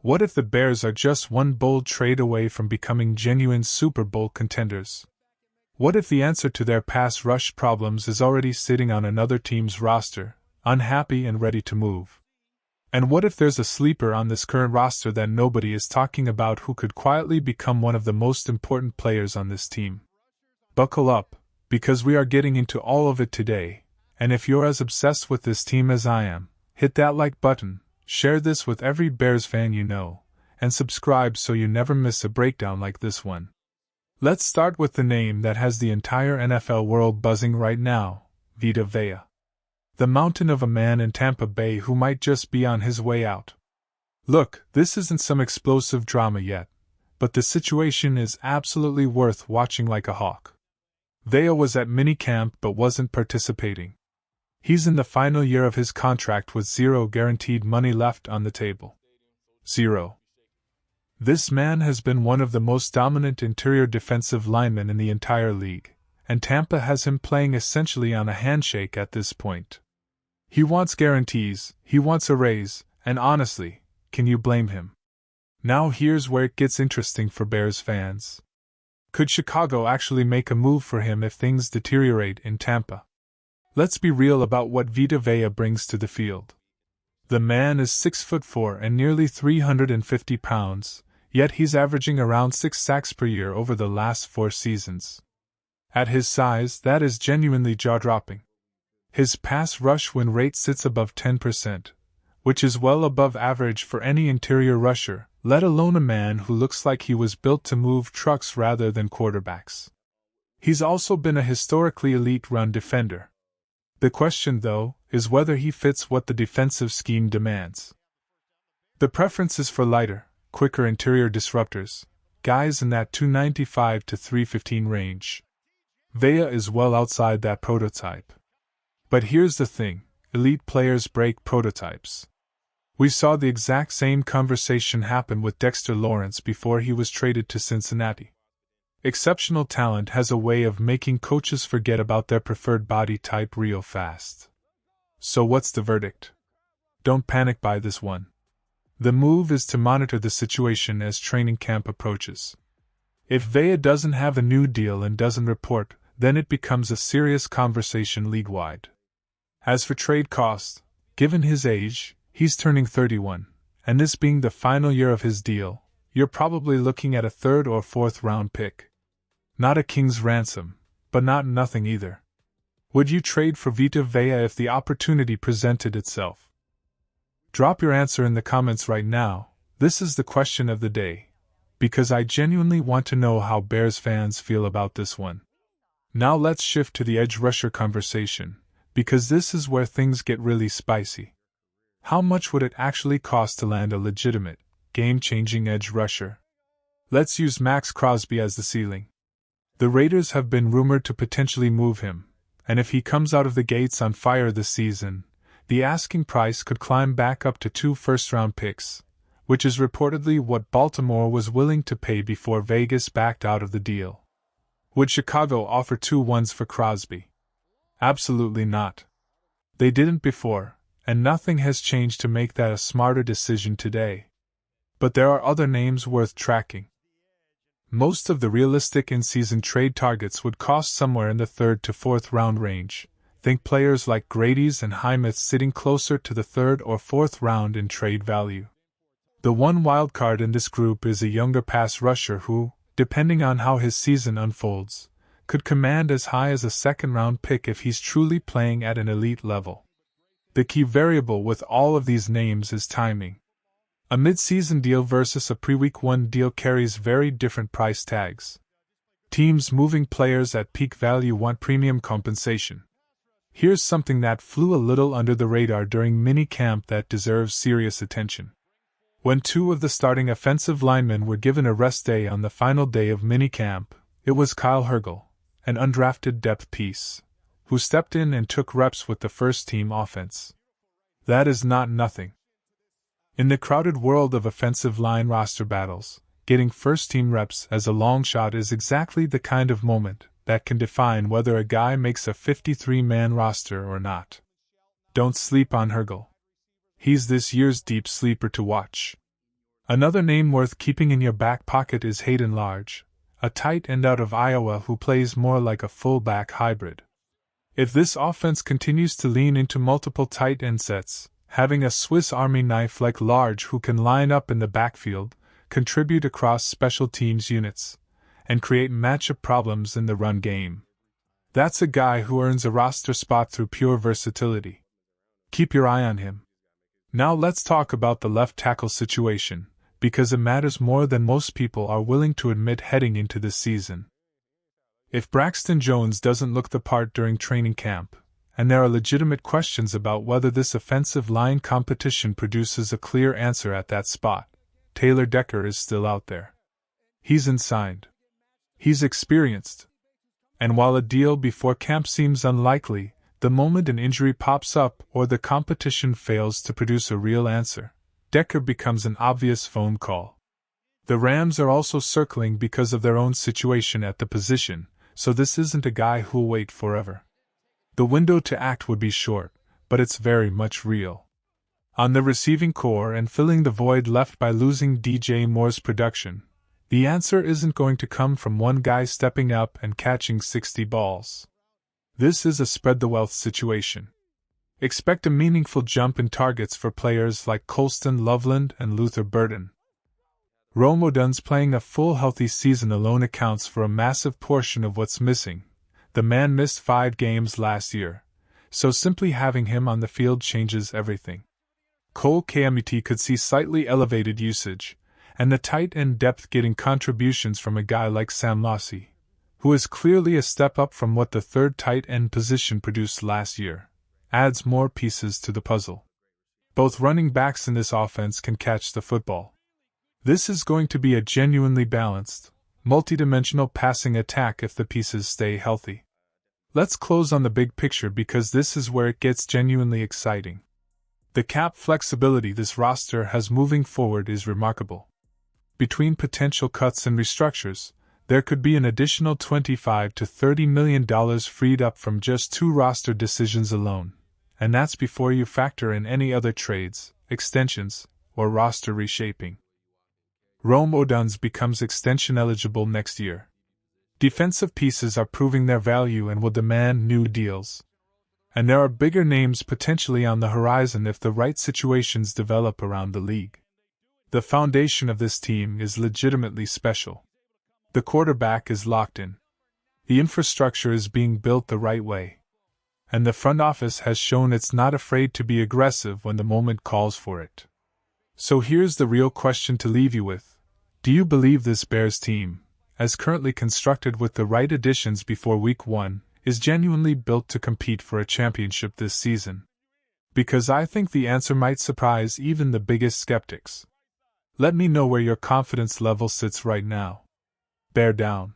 What if the Bears are just one bold trade away from becoming genuine Super Bowl contenders? What if the answer to their pass rush problems is already sitting on another team's roster, unhappy and ready to move? And what if there's a sleeper on this current roster that nobody is talking about who could quietly become one of the most important players on this team? Buckle up, because we are getting into all of it today, and if you're as obsessed with this team as I am, hit that like button, share this with every Bears fan you know, and subscribe so you never miss a breakdown like this one. Let's start with the name that has the entire NFL world buzzing right now, Vita Vea. The mountain of a man in Tampa Bay who might just be on his way out. Look, this isn't some explosive drama yet, but the situation is absolutely worth watching like a hawk. Vea was at minicamp but wasn't participating. He's in the final year of his contract with zero guaranteed money left on the table. Zero. This man has been one of the most dominant interior defensive linemen in the entire league, and Tampa has him playing essentially on a handshake at this point. He wants guarantees, he wants a raise, and honestly, can you blame him? Now here's where it gets interesting for Bears fans. Could Chicago actually make a move for him if things deteriorate in Tampa? Let's be real about what Vita Vea brings to the field. The man is 6'4" and nearly 350 pounds, yet he's averaging around 6 sacks per year over the last 4 seasons. At his size, that is genuinely jaw-dropping. His pass rush win rate sits above 10%, which is well above average for any interior rusher, let alone a man who looks like he was built to move trucks rather than quarterbacks. He's also been a historically elite run defender. The question, though, is whether he fits what the defensive scheme demands. The preference is for lighter, quicker interior disruptors, guys in that 295 to 315 range. Vea is well outside that prototype. But here's the thing, elite players break prototypes. We saw the exact same conversation happen with Dexter Lawrence before he was traded to Cincinnati. Exceptional talent has a way of making coaches forget about their preferred body type real fast. So what's the verdict? Don't panic by this one. The move is to monitor the situation as training camp approaches. If Vea doesn't have a new deal and doesn't report, then it becomes a serious conversation league-wide. As for trade cost, given his age, he's turning 31, and this being the final year of his deal, you're probably looking at a 3rd or 4th round pick. Not a king's ransom, but not nothing either. Would you trade for Vita Vea if the opportunity presented itself? Drop your answer in the comments right now. This is the question of the day, because I genuinely want to know how Bears fans feel about this one. Now let's shift to the edge rusher conversation, because this is where things get really spicy. How much would it actually cost to land a legitimate, game-changing edge rusher? Let's use Max Crosby as the ceiling. The Raiders have been rumored to potentially move him, and if he comes out of the gates on fire this season, the asking price could climb back up to 2 first-round picks, which is reportedly what Baltimore was willing to pay before Vegas backed out of the deal. Would Chicago offer 2 ones for Crosby? Absolutely not. They didn't before, and nothing has changed to make that a smarter decision today. But there are other names worth tracking. Most of the realistic in-season trade targets would cost somewhere in the 3rd to 4th round range. Think players like Grady's and Highmouth sitting closer to the 3rd or 4th round in trade value. The one wildcard in this group is a younger pass rusher who, depending on how his season unfolds, could command as high as a 2nd-round pick if he's truly playing at an elite level. The key variable with all of these names is timing. A mid-season deal versus a pre-week 1 deal carries very different price tags. Teams moving players at peak value want premium compensation. Here's something that flew a little under the radar during mini-camp that deserves serious attention. When 2 of the starting offensive linemen were given a rest day on the final day of minicamp, it was Kyle Hergel, an undrafted depth piece, who stepped in and took reps with the first-team offense. That is not nothing. In the crowded world of offensive line roster battles, getting first-team reps as a long shot is exactly the kind of moment that can define whether a guy makes a 53-man roster or not. Don't sleep on Hergel. He's this year's deep sleeper to watch. Another name worth keeping in your back pocket is Hayden Large, a tight end out of Iowa who plays more like a fullback hybrid. If this offense continues to lean into multiple tight end sets, having a Swiss Army knife like Large who can line up in the backfield, contribute across special teams units, and create matchup problems in the run game, that's a guy who earns a roster spot through pure versatility. Keep your eye on him. Now let's talk about the left tackle situation, because it matters more than most people are willing to admit heading into this season. If Braxton Jones doesn't look the part during training camp, and there are legitimate questions about whether this offensive line competition produces a clear answer at that spot, Taylor Decker is still out there. He's unsigned. He's experienced. And while a deal before camp seems unlikely, the moment an injury pops up or the competition fails to produce a real answer, Decker becomes an obvious phone call. The Rams are also circling because of their own situation at the position, so this isn't a guy who'll wait forever. The window to act would be short, but it's very much real. On the receiving core and filling the void left by losing DJ Moore's production, the answer isn't going to come from one guy stepping up and catching 60 balls. This is a spread the wealth situation. Expect a meaningful jump in targets for players like Colston Loveland and Luther Burden. Rome Odunze playing a full healthy season alone accounts for a massive portion of what's missing. The man missed 5 games last year, so simply having him on the field changes everything. Cole Kmet could see slightly elevated usage, and the tight end depth getting contributions from a guy like Sam Lossy, who is clearly a step up from what the third tight end position produced last year, adds more pieces to the puzzle. Both running backs in this offense can catch the football. This is going to be a genuinely balanced, multidimensional passing attack if the pieces stay healthy. Let's close on the big picture because this is where it gets genuinely exciting. The cap flexibility this roster has moving forward is remarkable. Between potential cuts and restructures, there could be an additional $25 to $30 million freed up from just 2 roster decisions alone, and that's before you factor in any other trades, extensions, or roster reshaping. Rome Odunze becomes extension eligible next year. Defensive pieces are proving their value and will demand new deals. And there are bigger names potentially on the horizon if the right situations develop around the league. The foundation of this team is legitimately special. The quarterback is locked in. The infrastructure is being built the right way. And the front office has shown it's not afraid to be aggressive when the moment calls for it. So here's the real question to leave you with. Do you believe this Bears team, as currently constructed with the right additions before Week 1, is genuinely built to compete for a championship this season? Because I think the answer might surprise even the biggest skeptics. Let me know where your confidence level sits right now. Bear down.